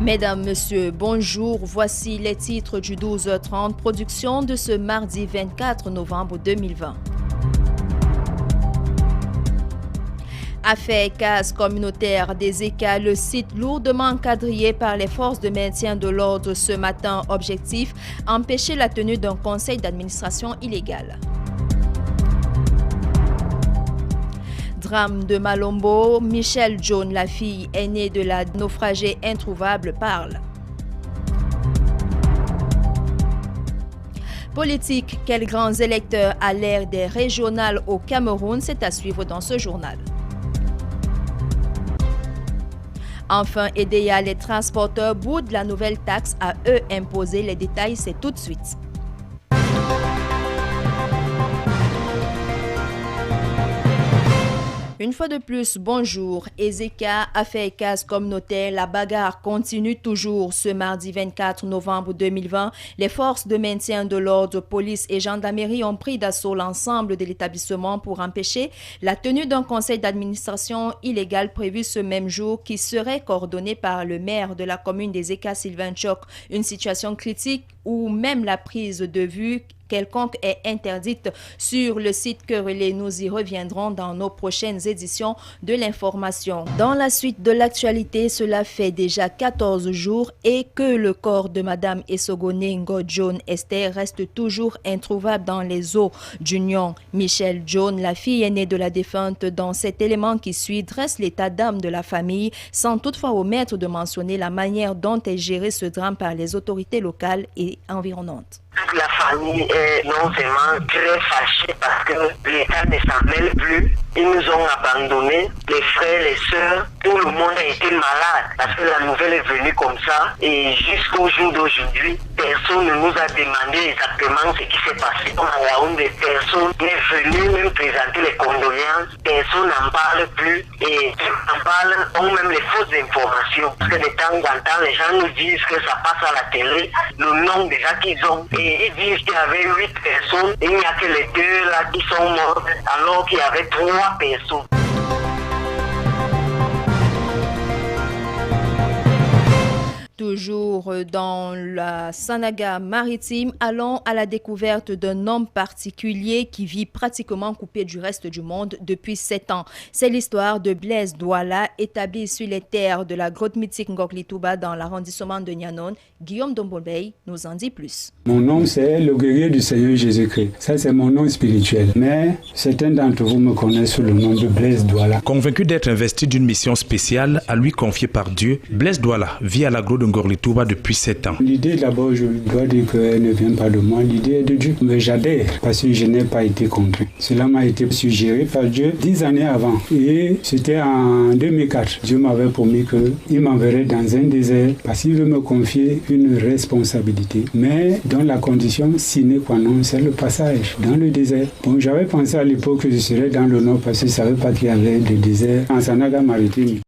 Mesdames, Messieurs, bonjour. Voici les titres du 12h30, production de ce mardi 24 novembre 2020. Affaire casse communautaire des ECA, le site lourdement quadrillé par les forces de maintien de l'ordre ce matin. Objectif, empêcher la tenue d'un conseil d'administration illégal. Drame de Malombo, Michelle John, la fille aînée de la naufragée introuvable, parle. Politique, quels grands électeurs à l'ère des régionales au Cameroun, c'est à suivre dans ce journal. Enfin, EDEA, les transporteurs boudent la nouvelle taxe à eux imposée. Les détails, c'est tout de suite. Une fois de plus, bonjour. Ezeka, affaire casse communautaire, la bagarre continue toujours ce mardi 24 novembre 2020. Les forces de maintien de l'ordre, police et gendarmerie ont pris d'assaut l'ensemble de l'établissement pour empêcher la tenue d'un conseil d'administration illégal prévu ce même jour qui serait coordonné par le maire de la commune d'Ezeka, Sylvain Tchok. Une situation critique où même la prise de vue quelconque est interdite sur le site Querellé. Nous y reviendrons dans nos prochaines éditions de l'information. Dans la suite de l'actualité, cela fait déjà 14 jours et que le corps de Madame Essogone Ngo-John Esther reste toujours introuvable dans les eaux d'Union. Michelle John, la fille aînée de la défunte, dans cet élément qui suit, dresse l'état d'âme de la famille, sans toutefois omettre de mentionner la manière dont est géré ce drame par les autorités locales et environnantes. Toute la famille est non seulement très fâchée parce que l'État ne s'en mêle plus. Ils nous ont abandonnés, les frères, les sœurs, tout le monde a été malade parce que la nouvelle est venue comme ça. Et jusqu'au jour d'aujourd'hui, personne ne nous a demandé exactement ce qui s'est passé. On a Yaoundé, personne n'est venu même présenter les condoléances. Personne n'en parle plus. Et ceux qui en parlent ont même les fausses informations. Parce que de temps en temps, les gens nous disent que ça passe à la télé, le nombre déjà qu'ils ont. Et ils disent qu'il y avait 8 personnes et il n'y a que les 2 là qui sont morts alors qu'il y avait 3 personnes. Toujours dans la Sanaga maritime, allons à la découverte d'un homme particulier qui vit pratiquement coupé du reste du monde depuis 7 ans. C'est l'histoire de Blaise Douala, établi sur les terres de la grotte mythique Ngok-Litouba dans l'arrondissement de Nyanon. Guillaume Dombolbey nous en dit plus. Mon nom, c'est le guerrier du Seigneur Jésus-Christ. Ça, c'est mon nom spirituel. Mais certains d'entre vous me connaissent sous le nom de Blaise Douala. Convaincu d'être investi d'une mission spéciale à lui confiée par Dieu, Blaise Douala vit à la grotte de Ngok-Litouba depuis 7 ans. L'idée, d'abord, je dois dire qu'elle ne vient pas de moi. L'idée est de Dieu. Mais j'adhère parce que je n'ai pas été contraint. Cela m'a été suggéré par Dieu 10 années avant. Et c'était en 2004. Dieu m'avait promis qu'il m'enverrait dans un désert parce qu'il veut me confier une responsabilité. Mais dans la condition sine qua non, c'est le passage dans le désert. Bon, j'avais pensé à l'époque que je serais dans le nord parce que je ne savais pas qu'il y avait des déserts en Sanaga maritime.